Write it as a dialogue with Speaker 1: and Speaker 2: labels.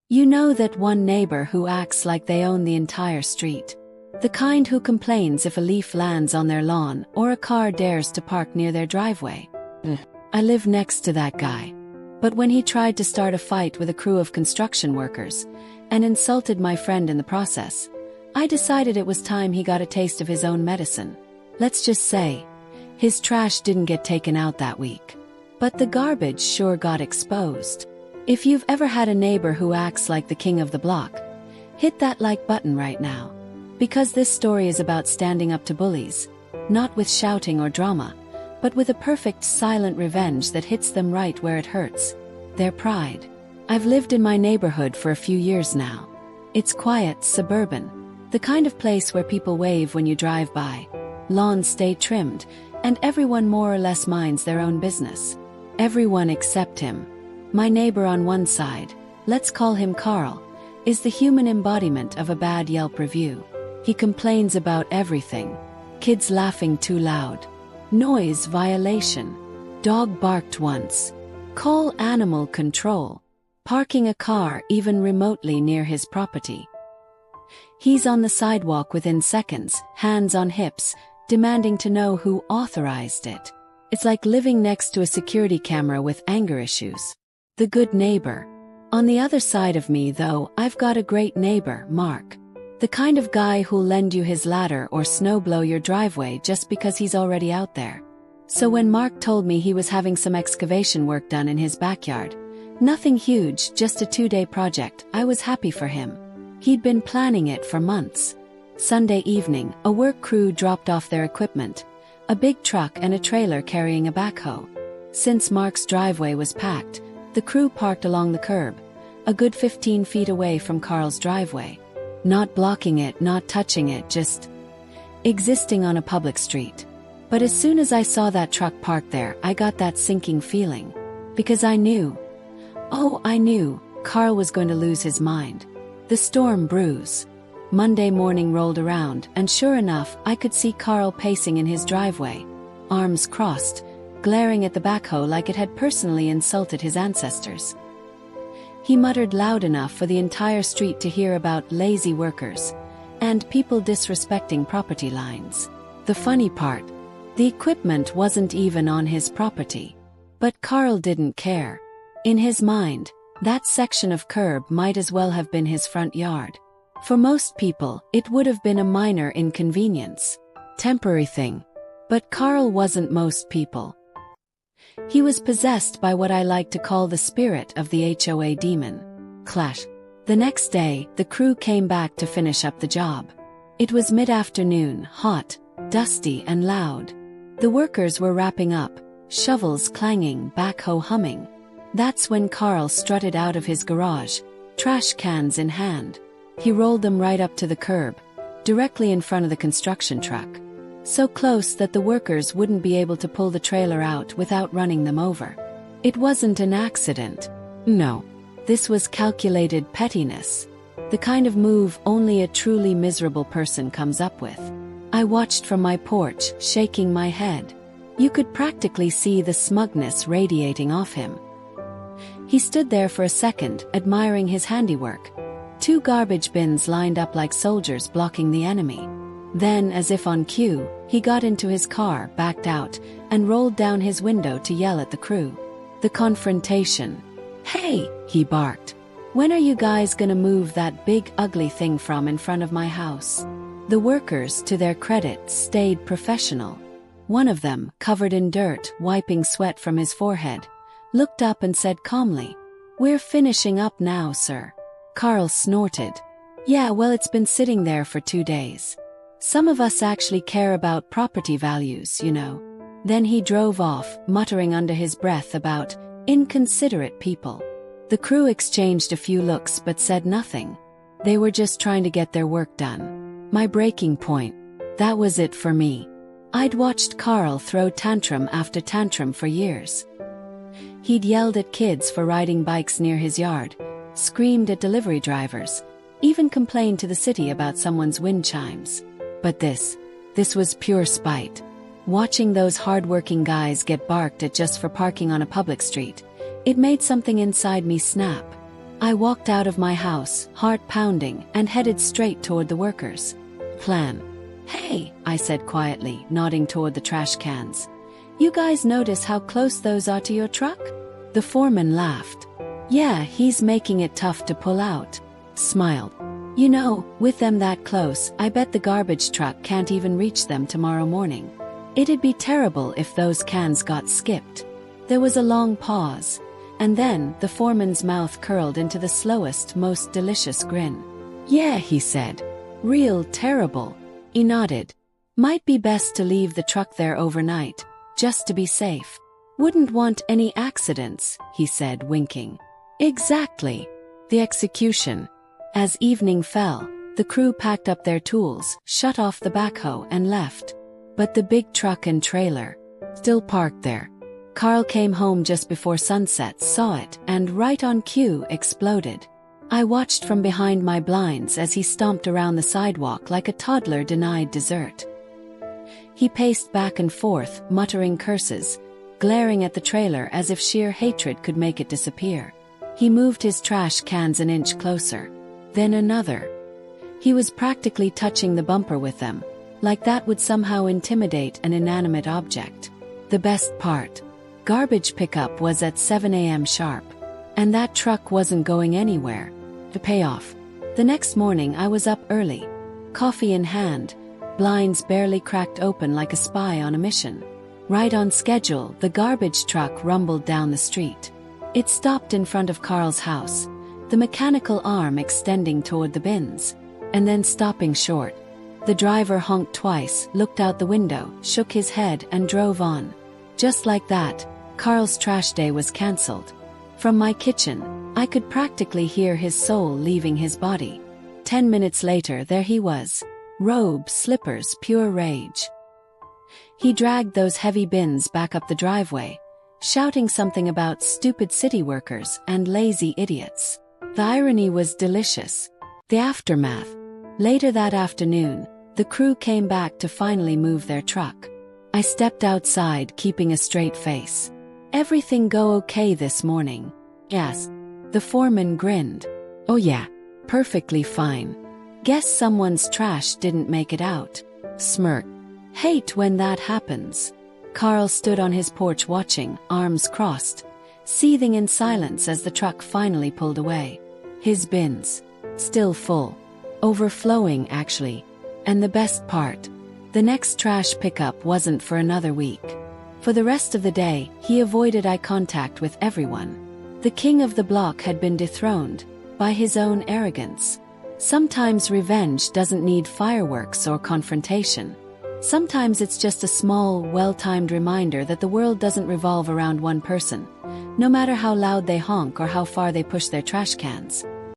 Speaker 1: You know that one neighbor who acts like they own the entire street. The kind who complains if a leaf lands on their lawn or a car dares to park near their driveway. I live next to that guy. But when he tried to start a fight with a crew of construction workers and insulted my friend in the process, I decided it was time he got a taste of his own medicine. Let's just say, his trash didn't get taken out that week. But the garbage sure got exposed. If you've ever had a neighbor who acts like the king of the block, hit that like button right now. Because this story is about standing up to bullies, not with shouting or drama, but with a perfect silent revenge that hits them right where it hurts, their pride. I've lived in my neighborhood for a few years now. It's quiet, suburban, the kind of place where people wave when you drive by, lawns stay trimmed, and everyone more or less minds their own business. Everyone except him. My neighbor on one side, let's call him Carl, is the human embodiment of a bad Yelp review. He complains about everything. Kids laughing too loud. Noise violation. Dog barked once. Call animal control. Parking a car even remotely near his property. He's on the sidewalk within seconds, hands on hips, demanding to know who authorized it. It's like living next to a security camera with anger issues. The good neighbor. On the other side of me, though, I've got a great neighbor, Mark. The kind of guy who'll lend you his ladder or snowblow your driveway just because he's already out there. So when Mark told me he was having some excavation work done in his backyard, nothing huge, just a 2-day project, I was happy for him. He'd been planning it for months. Sunday evening, a work crew dropped off their equipment, a big truck and a trailer carrying a backhoe. Since Mark's driveway was packed, the crew parked along the curb, a good 15 feet away from Carl's driveway. Not blocking it, not touching it, just existing on a public street. But as soon as I saw that truck parked there, I got that sinking feeling. Because I knew, Carl was going to lose his mind. The storm brews. Monday morning rolled around, and sure enough, I could see Carl pacing in his driveway, arms crossed, glaring at the backhoe like it had personally insulted his ancestors. He muttered loud enough for the entire street to hear about lazy workers and people disrespecting property lines. The funny part, the equipment wasn't even on his property. But Carl didn't care. In his mind, that section of curb might as well have been his front yard. For most people, it would have been a minor inconvenience. Temporary thing. But Carl wasn't most people. He was possessed by what I like to call the spirit of the HOA demon. Clash. The next day, the crew came back to finish up the job. It was mid-afternoon, hot, dusty and loud. The workers were wrapping up, shovels clanging, backhoe humming. That's when Carl strutted out of his garage, trash cans in hand. He rolled them right up to the curb, directly in front of the construction truck. So close that the workers wouldn't be able to pull the trailer out without running them over. It wasn't an accident. No. This was calculated pettiness. The kind of move only a truly miserable person comes up with. I watched from my porch, shaking my head. You could practically see the smugness radiating off him. He stood there for a second, admiring his handiwork. 2 garbage bins lined up like soldiers blocking the enemy. Then, as if on cue, he got into his car, backed out, and rolled down his window to yell at the crew. The confrontation. "Hey!" he barked. "When are you guys gonna move that big ugly thing from in front of my house?" The workers, to their credit, stayed professional. One of them, covered in dirt, wiping sweat from his forehead, looked up and said calmly, "We're finishing up now, sir." Carl snorted. "Yeah, well, it's been sitting there for 2 days. Some of us actually care about property values, you know." Then he drove off, muttering under his breath about inconsiderate people. The crew exchanged a few looks but said nothing. They were just trying to get their work done. My breaking point. That was it for me. I'd watched Carl throw tantrum after tantrum for years. He'd yelled at kids for riding bikes near his yard, screamed at delivery drivers, even complained to the city about someone's wind chimes. But this was pure spite. Watching those hard-working guys get barked at just for parking on a public street, it made something inside me snap. I walked out of my house, heart pounding, and headed straight toward the workers. Plan. Hey, I said quietly, nodding toward the trash cans. You guys notice how close those are to your truck? The foreman laughed. Yeah, he's making it tough to pull out. Smiled. You know, with them that close, I bet the garbage truck can't even reach them tomorrow morning. It'd be terrible if those cans got skipped. There was a long pause, and then the foreman's mouth curled into the slowest, most delicious grin. Yeah, he said. Real terrible. He nodded. Might be best to leave the truck there overnight, just to be safe. Wouldn't want any accidents, he said, winking. Exactly. The execution. As evening fell, the crew packed up their tools, shut off the backhoe, and left. But the big truck and trailer, still parked there. Carl came home just before sunset, saw it, and right on cue, exploded. I watched from behind my blinds as he stomped around the sidewalk like a toddler denied dessert. He paced back and forth, muttering curses, glaring at the trailer as if sheer hatred could make it disappear. He moved his trash cans an inch closer, then another. He was practically touching the bumper with them, like that would somehow intimidate an inanimate object. The best part. Garbage pickup was at 7 a.m. sharp, and that truck wasn't going anywhere. To pay off. The next morning I was up early, coffee in hand, blinds barely cracked open like a spy on a mission. Right on schedule, the garbage truck rumbled down the street. It stopped in front of Carl's house, the mechanical arm extending toward the bins, and then stopping short. The driver honked twice, looked out the window, shook his head, and drove on. Just like that, Carl's trash day was cancelled. From my kitchen, I could practically hear his soul leaving his body. 10 minutes later, there he was. Robe, slippers, pure rage. He dragged those heavy bins back up the driveway, shouting something about stupid city workers and lazy idiots. The irony was delicious. The aftermath. Later that afternoon, the crew came back to finally move their truck. I stepped outside, keeping a straight face. Everything go okay this morning? Yes. The foreman grinned. Oh yeah, perfectly fine. Guess someone's trash didn't make it out. Smirk. Hate when that happens. Carl stood on his porch watching, arms crossed, seething in silence as the truck finally pulled away. His bins. Still full. Overflowing, actually. And the best part. The next trash pickup wasn't for another week. For the rest of the day, he avoided eye contact with everyone. The king of the block had been dethroned by his own arrogance. Sometimes revenge doesn't need fireworks or confrontation. Sometimes it's just a small, well-timed reminder that the world doesn't revolve around one person, no matter how loud they honk or how far they push their trash cans.